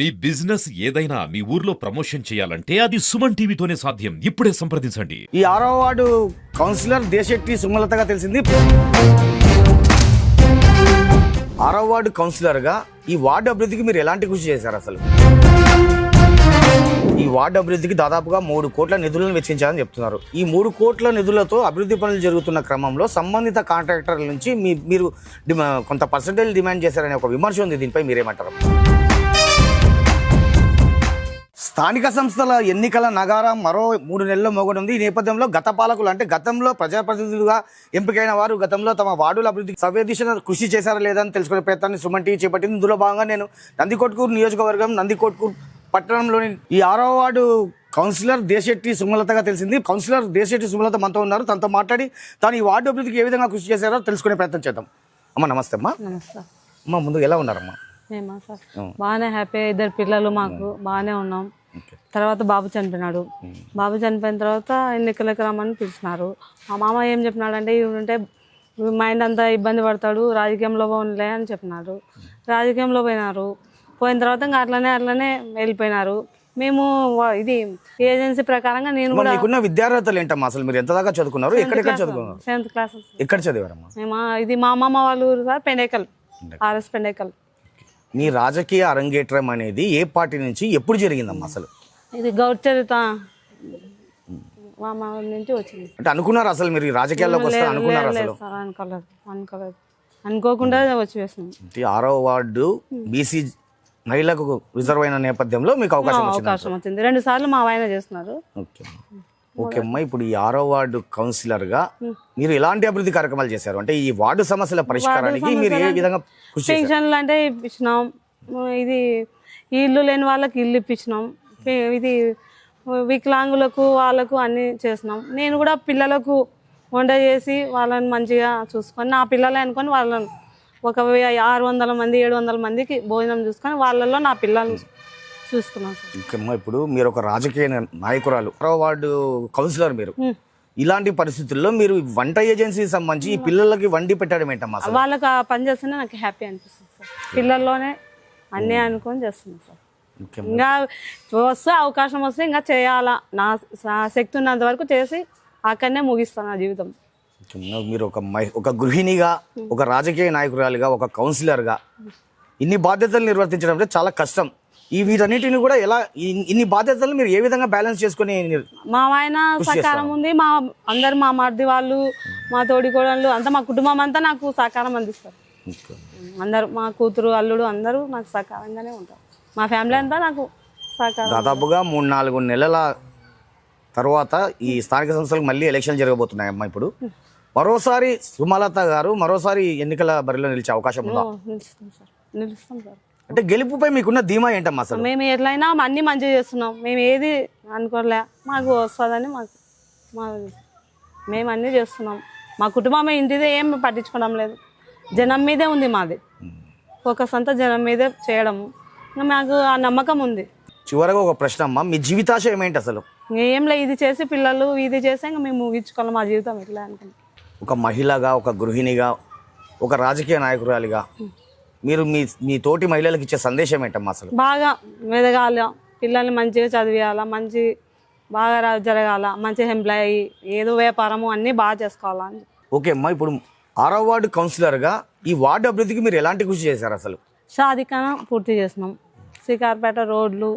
మీ business ఏదైనా మీ ఊర్లో promotion చేయాలంటే అది సుమన్ టీవీతోనే సాధ్యం. ఇప్పుడే సంప్రదించండి. ఈ 6వ వార్డు కౌన్సిలర్ దేశెట్టి సుమలతగా తెలిసింది. 6వ వార్డు కౌన్సిలర్ గా ఈ వార్డు అభివృద్ధికి మీరు ఎలాంటి కృషి చేశారు? అసలు ఈ వార్డు అభివృద్ధికి దాదాపుగా 3 కోట్ల నిధులను వెచ్చించాలని చెప్తున్నారు. ఈ 3 కోట్ల నిధులతో అభివృద్ధి పనులు జరుగుతున్న క్రమంలో సంబంధిత కాంట్రాక్టర్ల నుంచి మీరు కొంత పర్సెంటేజ్ డిమాండ్ చేశారనే ఒక విమర్శ ఉంది. దీనిపై మీరేమంటారు? స్థానిక సంస్థల ఎన్నికల నగారం మరో 3 నెలల్లో మోగనుంది. ఈ నేపథ్యంలో గత పాలకులు అంటే గతంలో ప్రజాప్రతినిధులుగా ఎంపికైన వారు గతంలో తమ వార్డుల అభివృద్ధికి సవ్యదిశ కృషి చేశారా లేదని తెలుసుకునే ప్రయత్నాన్ని సుమన్ టీవీ చేపట్టింది. ఇందులో భాగంగా నేను నందికొట్కూరు నియోజకవర్గం నందికొట్కూరు పట్టణంలోని ఈ 6వ వార్డు కౌన్సిలర్ దేశెట్టి సుమలతగా తెలిసింది. కౌన్సిలర్ దేశెట్టి సుమలత మనతో ఉన్నారు. తనతో మాట్లాడి తాను ఈ వార్డు అభివృద్ధికి ఏ విధంగా కృషి చేశారో తెలుసుకునే ప్రయత్నం చేద్దాం. అమ్మ నమస్తే. అమ్మా అమ్మ ముందు ఎలా ఉన్నారమ్మా? మేమా సార్ బాగానే హ్యాపీ. 2 పిల్లలు మాకు బాగానే ఉన్నాం. తర్వాత బాబు చనిపోయినాడు. బాబు చనిపోయిన తర్వాత ఎన్నికలకు రమ్మని పిలిచినారు. మా మామ ఏం చెప్పినాడంటే ఉంటే మైండ్ అంతా ఇబ్బంది పడతాడు, రాజకీయంలో పోలే అని చెప్పినారు. రాజకీయంలో పోయినారు. పోయిన తర్వాత ఇంకా అట్లనే వెళ్ళిపోయినారు. మేము ఇది ఏజెన్సీ ప్రకారంగా నేను కూడా విద్యార్థులు ఏంటమ్మా? అసలు మీరు ఎంత దాకా చదువుకున్నారు? ఎక్కడెక్కడ చదువుకున్నారు? 7th class. ఎక్కడ చదివారమ్మా? మేము ఇది మా అమ్మమ్మ వాళ్ళ ఊరు సార్, పెండేకల్, ఆర్ఎస్ పెండేకల్. మీ రాజకీయ అరంగేట్రం అనేది ఏ పార్టీ నుంచి ఎప్పుడు జరిగిందమ్మా? అసలు ఇది గౌచరిత మా నుంచి వచ్చింది. అంటే అనుకున్నారు అసలు మీరు రాజకీయాల్లోకి వస్తా అనుకున్నారు? అసలు అనుకోకుండా వచ్చి వేసినాం. 6వ వార్డు బీసీ మహిళలకు రిజర్వ్ అయిన నేపథ్యంలో మీకు అవకాశం వచ్చింది. 2 సార్లు మా ఆయన చేస్తున్నారు. ఓకే అమ్మా, ఇప్పుడు ఈ 6వ వార్డు కౌన్సిలర్ గా మీరు ఎలాంటి అభివృద్ధి కార్యక్రమాలు చేశారు? అంటే ఈ వార్డు సమస్యల పరిష్కారానికి మీరు ఏ విధంగా పెన్షన్లు అంటే ఇప్పించినాం. ఇది ఇల్లు లేని వాళ్ళకి ఇల్లు ఇప్పించినాం. ఇది వికలాంగులకు వాళ్ళకు అన్ని చేసినాం. నేను కూడా పిల్లలకు వంట చేసి వాళ్ళని మంచిగా చూసుకొని నా పిల్లలే అనుకొని వాళ్ళని ఒక 600 మంది 700 మందికి భోజనం చూసుకొని వాళ్ళల్లో నా పిల్లల్ని చూసుకున్నాను సార్. ఓకేమ్మా, ఇప్పుడు మీరు ఒక రాజకీయ నాయకురాలు, 6వ వార్డు కౌన్సిలర్, మీరు ఇలాంటి పరిస్థితుల్లో మీరు వంట ఏజెన్సీకి సంబంధించి ఈ పిల్లలకి వండి పెట్టడం ఏంటమ్మా? వాళ్ళకి ఆ పని చేస్తేనే నాకు హ్యాపీ అనిపిస్తుంది సార్. పిల్లల్లోనే అన్నీ అనుకొని చేస్తున్నాను సార్. ఇంకా వస్తే అవకాశం వస్తే ఇంకా చేయాలా, నా శక్తి ఉన్నంత వరకు చేసి అక్కడనే ముగిస్తాను నా జీవితం. మీరు ఒక గృహిణిగా, ఒక రాజకీయ నాయకురాలిగా, ఒక కౌన్సిలర్గా ఇన్ని బాధ్యతలు నిర్వర్తించడం అంటే చాలా కష్టం. ఈ వీటన్నిటిని కూడా ఎలా ఇన్ని బాధ్యతలు మీరు ఏ విధంగా బ్యాలెన్స్ చేసుకుని? మా ఆయన సహకారం ఉంది, మా మరిది వాళ్ళు, మా తోడికోడళ్ళు అంతా, మా కుటుంబం అంతా నాకు సహకారం అందిస్తారు. అందరూ మా కూతురు అల్లుడు అందరూ నాకు సహకారంగానే ఉంటారు. మా ఫ్యామిలీ అంతా నాకు సహకారం. దాదాపుగా 3-4 నెలల తర్వాత ఈ స్థానిక సంస్థలకు మళ్ళీ ఎలక్షన్లు జరగబోతున్నాయమ్మా. ఇప్పుడు మరోసారి సుమలత గారు ఎన్నికల బరిలో నిలిచే అవకాశం ఉందా? నిలుస్తాం సార్. అంటే గెలుపుపై మీకున్న ధీమా ఏంటమ్మా? అసలు మేము ఎట్లయినా అన్ని మంచిగా చేస్తున్నాం. మేము ఏది అనుకోలే, మాకు వస్తుందని మేము అన్నీ చేస్తున్నాం. మా కుటుంబం ఇంటిదే ఏం పట్టించుకోవడం లేదు. జనం మీదే ఉంది మాది ఫోకస్ అంతా, జనం మీదే చేయడము. మాకు ఆ నమ్మకం ఉంది. చివరగా ఒక ప్రశ్న అమ్మా, మీ జీవితాశయం ఏంటి అసలు? ఏం లేదు, ఇది చేసి పిల్లలు ఇది చేసి ఇంకా మేము ముగించుకోవాలి మా జీవితం ఎట్లా అనుకుంటాం. ఒక మహిళగా, ఒక గృహిణిగా, ఒక రాజకీయ నాయకురాలిగా మీరు మీ తోటి మహిళలకు ఇచ్చే సందేశం ఏంటమ్మా? అసలు బాగా ఎదగాల, పిల్లల్ని మంచిగా చదివేయాలా, మంచి బాగా జరగాల, మంచి ఎంప్లాయీ, ఏదో వ్యాపారము అన్నీ బాగా చేసుకోవాలని. ఓకే అమ్మా, ఇప్పుడు 6వ వార్డు కౌన్సిలర్గా ఈ వార్డు అభివృద్ధికి మీరు ఎలాంటి కృషి చేశారు? అసలు షాదికాన పూర్తి చేసినాం. శ్రీకార్పేట రోడ్లు,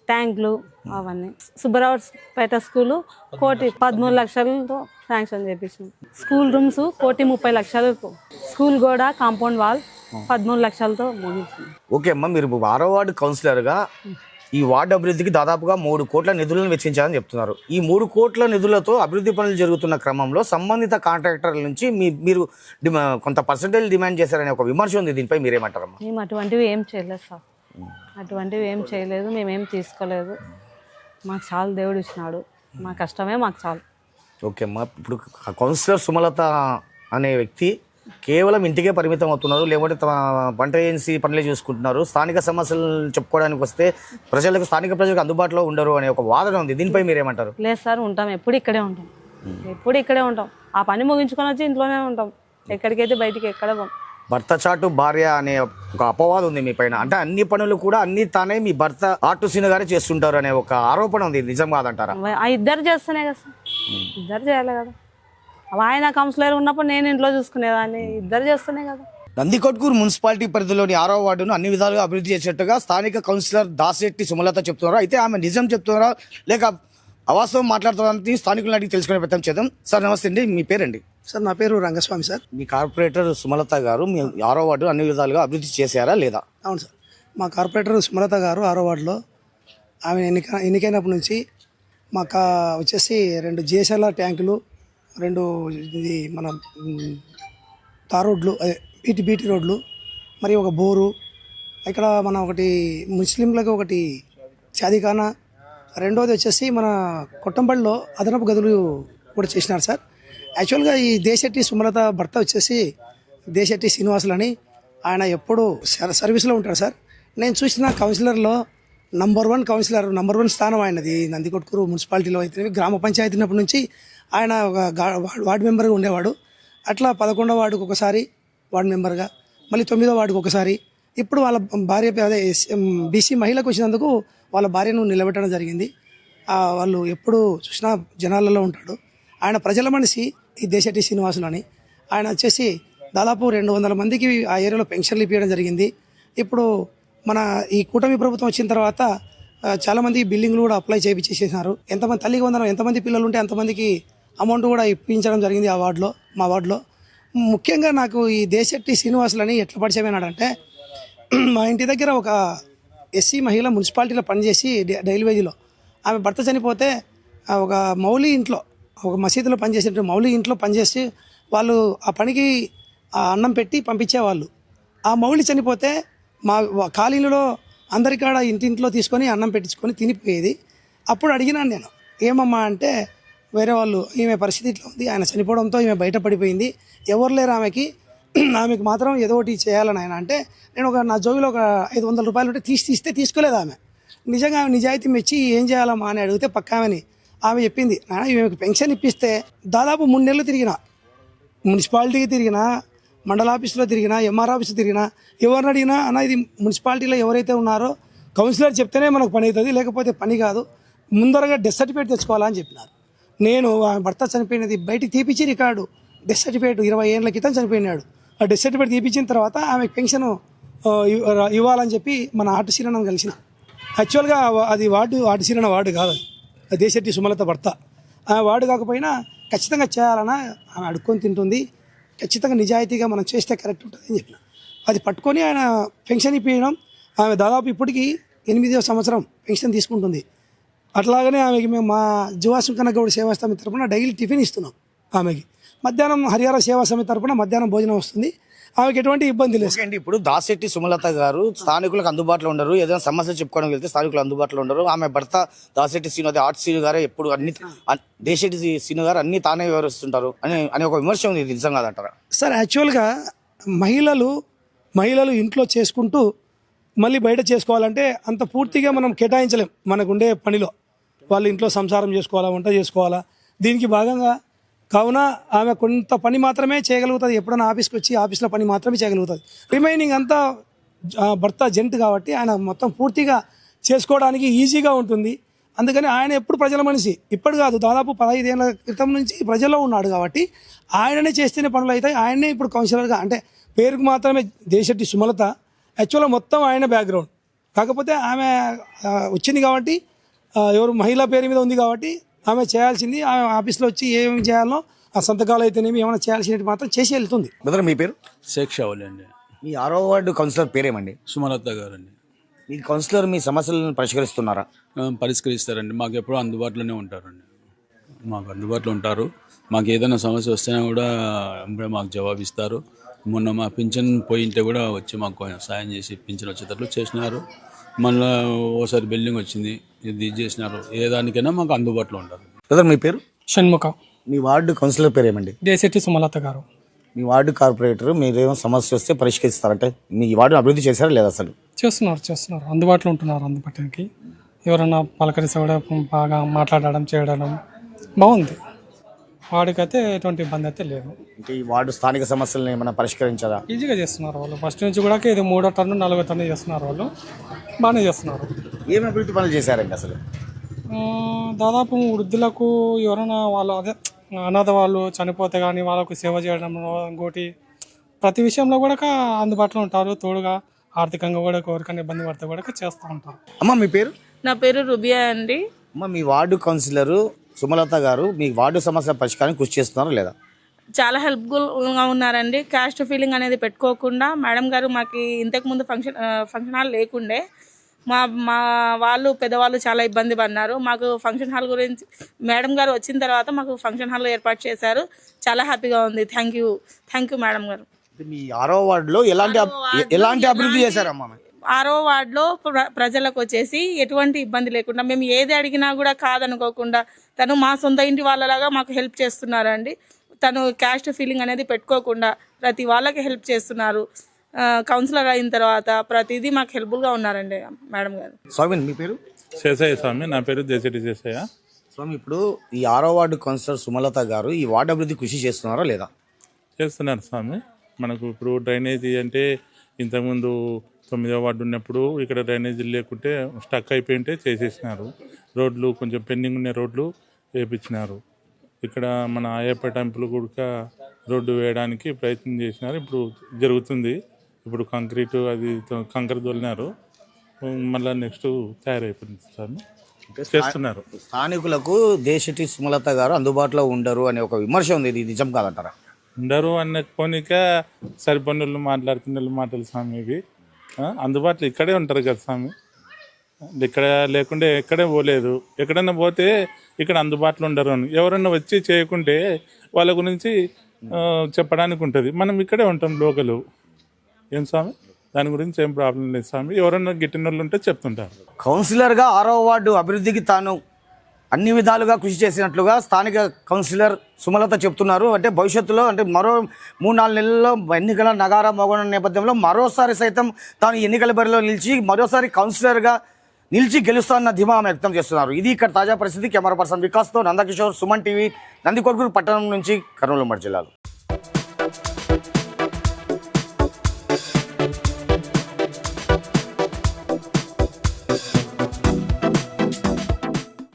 ట్యాంకులు అవన్నీ. సుబ్బరావుపేట స్కూలు 1,13 లక్షలతో శాంక్షన్ చేపించినాం. స్కూల్ రూమ్స్ 1,30 లక్షలకు, స్కూల్ గోడ కాంపౌండ్ వాల్ 13 లక్షలతో ముగించింది. ఓకే అమ్మా, మీరు 6వ వార్డు కౌన్సిలర్గా ఈ వార్డు అభివృద్ధికి దాదాపుగా 3 కోట్ల నిధులను వెచ్చించాలని చెప్తున్నారు. ఈ 3 కోట్ల నిధులతో అభివృద్ధి పనులు జరుగుతున్న క్రమంలో సంబంధిత కాంట్రాక్టర్ల నుంచి మీరు కొంత పర్సెంటేజ్ డిమాండ్ చేశారనే ఒక విమర్శ ఉంది. దీనిపై మీరేమంటారమ్మా? మేము అటువంటివి ఏం చేయలేదు సార్. అటువంటివి ఏం చేయలేదు, మేమేం తీసుకోలేదు. మాకు చాలు, దేవుడు ఇచ్చినాడు, మా కష్టమే మాకు చాలు. ఓకే అమ్మా, ఇప్పుడు కౌన్సిలర్ సుమలత అనే వ్యక్తి కేవలం ఇంటికే పరిమితం అవుతున్నారు, లేకపోతే తమ వంట ఏజెన్సీ పనులే చూసుకుంటున్నారు, స్థానిక సమస్యలు చెప్పుకోవడానికి వస్తే స్థానిక ప్రజలకు అందుబాటులో ఉండరు అనే ఒక వాదన ఉంది. దీనిపై మీరేమంటారు? లేదు సార్, ఉంటాం, ఎప్పుడు ఇక్కడే ఉంటాం. ఆ పని ముగించుకొని వచ్చి ఇంట్లోనే ఉంటాం. ఎక్కడికైతే బయటికి ఎక్కడ భర్త చాటు భార్య అనే ఒక అపవాదం ఉంది మీ పైన. అంటే అన్ని పనులు కూడా అన్ని తానే మీ భర్త ఆటు సీను గారే చేస్తుంటారు అనే ఒక ఆరోపణ ఉంది. నిజం కాదంటారా? ఆ ఇద్దరు చేస్తేనే కదా సార్, ఇద్దరు చేయాలి కదా. ఆయన కౌన్సిలర్ ఉన్నప్పుడు నేను ఇంట్లో చూసుకునేదాన్ని, ఇద్దరు చేస్తేనే కదా. నందికొట్కూరు మున్సిపాలిటీ పరిధిలోని 6వ వార్డును అన్ని విధాలుగా అభివృద్ధి చేసేట్టుగా స్థానిక కౌన్సిలర్ దాశెట్టి సుమలత చెప్తున్నారు. అయితే ఆమె నిజం చెప్తున్నారా లేక అవాస్తవం మాట్లాడుతున్నారని స్థానికులను అడిగి తెలుసుకునే ప్రయత్నం చేద్దాం. సార్ నమస్తే అండి, మీ పేరండి? సార్ నా పేరు రంగస్వామి సార్. మీ కార్పొరేటర్ సుమలత గారు మీ 6వ వార్డు అన్ని విధాలుగా అభివృద్ధి చేశారా లేదా? అవును సార్, మా కార్పొరేటర్ సుమలత గారు 6వ వార్డులో ఆమె ఎన్నికైనప్పటి నుంచి మాకు వచ్చేసి 2 జిఎస్ఎల్ఆర్ ట్యాంకులు, 2 ఇది మన తార్ రోడ్లు, అదే బీటీ రోడ్లు, మరి ఒక బోరు, ఇక్కడ మన ఒకటి ముస్లింలకు ఒకటి షాదీఖానా, రెండోది వచ్చేసి మన కొట్టంపల్లిలో అదనపు గదులు కూడా చేసినారు సార్. యాక్చువల్గా ఈ దేశెట్టి సుమలత భర్త వచ్చేసి దేశెట్టి శ్రీనివాసులు అని, ఆయన ఎప్పుడు సర్వీస్లో ఉంటారు సార్. నేను చూసిన కౌన్సిలర్లో నంబర్ 1 స్థానం ఆయనది. నందికొట్కూరు మున్సిపాలిటీలో అయితే గ్రామ పంచాయతీ ఉన్నప్పటి నుంచి ఆయన ఒక వార్డు మెంబర్గా ఉండేవాడు. అట్లా 11వ వార్డుకు ఒకసారి వార్డు మెంబర్గా, మళ్ళీ 9వ వార్డుకు ఒకసారి. ఇప్పుడు వాళ్ళ భార్య అదే బీసీ మహిళకు వచ్చినందుకు వాళ్ళ భార్యను నిలబెట్టడం జరిగింది. వాళ్ళు ఎప్పుడు చూసినా జనాలలో ఉంటాడు. ఆయన ప్రజల మనిషి ఈ దేశెట్టి శ్రీనివాసులు అని. ఆయన వచ్చేసి దాదాపు 200 మందికి ఆ ఏరియాలో పెన్షన్లు ఇప్పించడం జరిగింది. ఇప్పుడు మన ఈ కూటమి ప్రభుత్వం వచ్చిన తర్వాత చాలామంది బిల్డింగ్లు కూడా అప్లై చేయించేసేసినారు. ఎంతమంది తల్లికి వందనం, ఎంతమంది పిల్లలు ఉంటే అంతమందికి అమౌంట్ కూడా ఇప్పించడం జరిగింది ఆ వార్డులో, మా వార్డులో. ముఖ్యంగా నాకు ఈ దేశెట్టి శ్రీనివాసులని ఎట్లా పరిచయమైనాడంటే, మా ఇంటి దగ్గర ఒక ఎస్సీ మహిళ మున్సిపాలిటీలో పనిచేసి డైలీ వేజ్లో, ఆమె భర్త చనిపోతే ఒక మౌలి ఇంట్లో, ఒక మసీదులో పనిచేసే మౌలి ఇంట్లో పనిచేసి వాళ్ళు ఆ పనికి ఆ అన్నం పెట్టి పంపించేవాళ్ళు. ఆ మౌలి చనిపోతే మా కాలనీలో అందరికాడ ఇంటింట్లో తీసుకొని అన్నం పెట్టించుకొని తినిపోయేది. అప్పుడు అడిగినాను నేను, ఏమమ్మా అంటే, వేరే వాళ్ళు ఈమె పరిస్థితి ఇట్లా ఉంది, ఆయన చనిపోవడంతో ఈమె బయటపడిపోయింది, ఎవరు లేరు ఆమెకి మాత్రం ఏదో ఒకటి చేయాలని ఆయన అంటే, నేను నా జోబిలో ఒక 500 రూపాయలు ఉంటే తీస్తే తీసుకోలేదు ఆమె. నిజంగా నిజాయితీ మెచ్చి ఏం చేయాలమ్మా అని అడిగితే పక్క ఆమె చెప్పింది, నాన్న ఈమెకు పెన్షన్ ఇప్పిస్తే దాదాపు 3 నెలలు తిరిగిన, మున్సిపాలిటీకి తిరిగినా, మండల ఆఫీసులో తిరిగినా, ఎంఆర్ ఆఫీసు తిరిగినా, ఎవరిని అడిగినా అన్న ఇది మున్సిపాలిటీలో ఎవరైతే ఉన్నారో కౌన్సిలర్ చెప్తేనే మనకు పని అవుతుంది, లేకపోతే పని కాదు, ముందరగా డెత్ సర్టిఫికేట్ తెచ్చుకోవాలని చెప్పినారు. నేను ఆమె భర్త చనిపోయినది బయటికి తీపిచ్చి రికార్డు, డెత్ సర్టిఫికేట్ 20 ఏళ్ళ క్రితం చనిపోయినాడు. ఆ డెత్ సర్టిఫికేట్ తీపించిన తర్వాత ఆమెకు పెన్షన్ ఇవ్వాలని చెప్పి మన ఆర్టు శ్రీరణం కలిసిన. యాక్చువల్గా అది ఆర్టు శ్రీరణ వార్డు కాదు, అది దేశెట్టి సుమలత భర్త. ఆ వార్డు కాకపోయినా ఖచ్చితంగా చేయాలన్నా ఆమె అడుక్కొని తింటుంది, ఖచ్చితంగా నిజాయితీగా మనం చేస్తే కరెక్ట్ ఉంటుంది అని చెప్పిన. అది పట్టుకొని ఆయన పెన్షన్ ఇప్పించడం, ఆమె దాదాపు ఇప్పటికీ 8వ సంవత్సరం పెన్షన్ తీసుకుంటుంది. అట్లాగనే ఆమెకి మేము మా జువాసం కనగౌడ సేవా సమితి తరపున డైలీ టిఫిన్ ఇస్తున్నాం ఆమెకి. మధ్యాహ్నం హరిహర సేవా సమితి తరపున మధ్యాహ్నం భోజనం వస్తుంది. ఆమెకి ఎటువంటి ఇబ్బంది లేదు. ఇప్పుడు దాశెట్టి సుమలత గారు స్థానికులకు అందుబాటులో ఉండరు, ఏదైనా సమస్య చెప్పుకోవడం వెళ్తే స్థానికులు అందుబాటులో ఉండరు. ఆమె భర్త దాశెట్టి శ్రీను, ఆర్ట్ శ్రీను గారే ఎప్పుడు అన్ని, దేశెట్టి శ్రీను గారు అన్ని తానే వివరిస్తుంటారు అని ఒక విమర్శ ఉంది. ఇది నిజం కాదంటారా? సార్ యాక్చువల్గా మహిళలు ఇంట్లో చేసుకుంటూ మళ్ళీ బయట చేసుకోవాలంటే అంత పూర్తిగా మనం కేటాయించలేం. మనకు ఉండే పనిలో వాళ్ళు ఇంట్లో సంసారం చేసుకోవాలా, వంట చేసుకోవాలా, దీనికి భాగంగా కావున ఆమె కొంత పని మాత్రమే చేయగలుగుతుంది. ఎప్పుడైనా ఆఫీస్కి వచ్చి ఆఫీస్లో పని మాత్రమే చేయగలుగుతుంది. రిమైనింగ్ అంతా భర్త జెంట్ కాబట్టి ఆయన మొత్తం పూర్తిగా చేసుకోవడానికి ఈజీగా ఉంటుంది. అందుకని ఆయన ఎప్పుడు ప్రజల మనిషి, ఇప్పుడు కాదు దాదాపు 15 ఏళ్ళ క్రితం నుంచి ప్రజల్లో ఉన్నాడు కాబట్టి ఆయననే చేస్తేనే పనులు అవుతాయి. ఆయనే ఇప్పుడు కౌన్సిలర్గా, అంటే పేరుకు మాత్రమే దేశెట్టి సుమలత, యాక్చువల్గా మొత్తం ఆయన బ్యాక్గ్రౌండ్. కాకపోతే ఆమె వచ్చింది కాబట్టి, ఎవరు మహిళా పేరు మీద ఉంది కాబట్టి ఆమె చేయాల్సింది, ఆమె ఆఫీస్లో వచ్చి ఏమేమి చేయాలో ఆ సంతకాలు అయితేనేమి ఏమైనా చేయాల్సినవి మాత్రం చేసి వెళ్తుంది. బ్రదర్ మీ పేరు? షేక్ షావుల్ అండి. మీ 6వ వార్డు కౌన్సిలర్ పేరేమండి? సుమలత గారు అండి. మీ కౌన్సిలర్ మీ సమస్యలను పరిష్కరిస్తున్నారా? పరిష్కరిస్తారండి, మాకు ఎప్పుడూ అందుబాటులోనే ఉంటారండి. మాకు అందుబాటులో ఉంటారు. మాకు ఏదైనా సమస్య వస్తేనే కూడా మాకు జవాబిస్తారు. మొన్న మా పింఛన్ పోయింటే కూడా వచ్చి మాకు సాయం చేసి పింఛన్ వచ్చేటట్లు చేసినారు. మళ్ళీ ఓసారి బిల్డింగ్ వచ్చింది, ఇది చేసినారు. ఏ దానికైనా మాకు అందుబాటులో ఉంటారు. బ్రదర్ మీ పేరు? షణ్ముఖ. మీ వార్డు కౌన్సిలర్ పేరేమండి? దేశెట్టి సుమలత గారు. మీ వార్డు కార్పొరేటర్ మీరేమో సమస్య వస్తే పరిష్కరిస్తారంటే మీ వార్డు అభివృద్ధి చేశారా లేదా? అసలు చేస్తున్నారు, అందుబాటులో ఉంటున్నారు. అందుబాటుకి ఎవరన్నా పలకరిస్తే కూడా బాగా మాట్లాడడం చేయడం బాగుంది. వాడికైతే ఎటువంటి ఇబ్బంది అయితే లేదు. అంటే ఈ వార్డు స్థానిక సమస్యలను ఏమైనా పరిష్కరించదా? ఈజీగా చేస్తున్నారు వాళ్ళు. ఫస్ట్ నుంచి కూడా ఇది 3వ టర్న్ 4వ టర్న్ చేస్తున్నారు వాళ్ళు. బాగానే చేస్తున్నారు. ఏం అభివృద్ధి పనులు చేశారండి అసలు? దాదాపు వృద్ధులకు ఎవరైనా వాళ్ళు అదే అనాథ వాళ్ళు చనిపోతే కానీ వాళ్ళకు సేవ చేయడంలో ఇంకోటి ప్రతి విషయంలో కూడా అందుబాటులో ఉంటారు. తోడుగా ఆర్థికంగా కూడా ఎవరికైనా ఇబ్బంది పడితే కూడా చేస్తూ ఉంటారు. అమ్మ మీ పేరు? నా పేరు రుబియా అండి. అమ్మ మీ వార్డు కౌన్సిలరు సుమలత గారు మీ వార్డు సమస్యల పరిష్కారానికి కృషి చేస్తున్నారా లేదా? చాలా హెల్ప్ఫుల్గా ఉన్నారండి. క్యాస్ట్ ఫీలింగ్ అనేది పెట్టుకోకుండా మేడం గారు మాకు ఇంతకుముందు ఫంక్షన్ హాల్ లేకుండే మా వాళ్ళు పెద్దవాళ్ళు చాలా ఇబ్బంది పడినారు. మాకు ఫంక్షన్ హాల్ గురించి మేడం గారు వచ్చిన తర్వాత మాకు ఫంక్షన్ హాల్ ఏర్పాటు చేశారు. చాలా హ్యాపీగా ఉంది. థ్యాంక్ యూ మేడం గారు. మీ 6వ వార్డులో ఎలాంటి అభివృద్ధి చేశారమ్మా? 6వ వార్డులో ప్రజలకు వచ్చేసి ఎటువంటి ఇబ్బంది లేకుండా మేము ఏది అడిగినా కూడా కాదనుకోకుండా తను మా సొంత ఇంటి వాళ్ళలాగా మాకు హెల్ప్ చేస్తున్నారండి. తను క్యాస్ట్ ఫీలింగ్ అనేది పెట్టుకోకుండా ప్రతి వాళ్ళకి హెల్ప్ చేస్తున్నారు. కౌన్సిలర్ అయిన తర్వాత ప్రతిదీ మాకు హెల్ప్ఫుల్గా ఉన్నారండి మేడం గారు. స్వామి మీ పేరు? శేషయ్య స్వామి. నా పేరు దేశెట్టి శేషయ్య. స్వామి ఇప్పుడు ఈ 6వ వార్డు కౌన్సిలర్ సుమలత గారు ఈ వార్డు అభివృద్ధి కృషి చేస్తున్నారా లేదా? చేస్తున్నారు స్వామి. మనకు ఇప్పుడు డ్రైనేజీ అంటే ఇంతకుముందు 9వ వార్డు ఉన్నప్పుడు ఇక్కడ డ్రైనేజీ లేకుంటే స్టక్ అయిపోయింటే చేసేసినారు. రోడ్లు కొంచెం పెండింగ్ ఉన్న రోడ్లు వేయించినారు. ఇక్కడ మన అయ్యప్ప టెంపుల్ కూడా రోడ్డు వేయడానికి ప్రయత్నం చేసినారు. ఇప్పుడు జరుగుతుంది. ఇప్పుడు కాంక్రీట్ అది కంకర దొలినారు. మళ్ళీ నెక్స్ట్ తయారైపోయింది సార్. చేస్తున్నారు. స్థానికులకు దేశటి సుమలత గారు అందుబాటులో ఉండరు అనే ఒక విమర్శ ఉంది. ఇది నిజం కాదంటారా? ఉండరు అన్న పోనీక సరిపోయిన వాళ్ళు మాట్లాడుతున్న వాళ్ళు మాటలు స్వామి. ఇవి అందుబాటులో ఇక్కడే ఉంటారు కదా స్వామి. ఇక్కడ లేకుంటే ఎక్కడే పోలేదు. ఎక్కడైనా పోతే ఇక్కడ అందుబాటులో ఉండరు అని ఎవరన్నా వచ్చి చేయకుంటే వాళ్ళ గురించి చెప్పడానికి ఉంటుంది. మనం ఇక్కడే ఉంటాం లోకలు. ఏం స్వామి దాని గురించి ఏం ప్రాబ్లం లేదు స్వామి. ఎవరన్నా గిట్టిన వాళ్ళు ఉంటే చెప్తుంటారు. కౌన్సిలర్గా 6వ వార్డు అభివృద్ధికి తాను అన్ని విధాలుగా కృషి చేసినట్లుగా స్థానిక కౌన్సిలర్ సుమలత చెప్తున్నారు. అంటే భవిష్యత్తులో అంటే మరో 3-4 నెలల్లో ఎన్నికల నగారా మోగన నేపథ్యంలో మరోసారి సైతం తాను ఎన్నికల బరిలో నిలిచి మరోసారి కౌన్సిలర్గా నిలిచి గెలుస్తానన్న ధీమా వ్యక్తం చేస్తున్నారు. ఇది ఇక్కడ తాజా పరిస్థితి. కెమెరా పర్సన్ వికాస్తో నందకిషోర్, సుమన్ టీవీ, నందికొట్కూరు పట్టణం నుంచి కర్నూలు జిల్లాలో.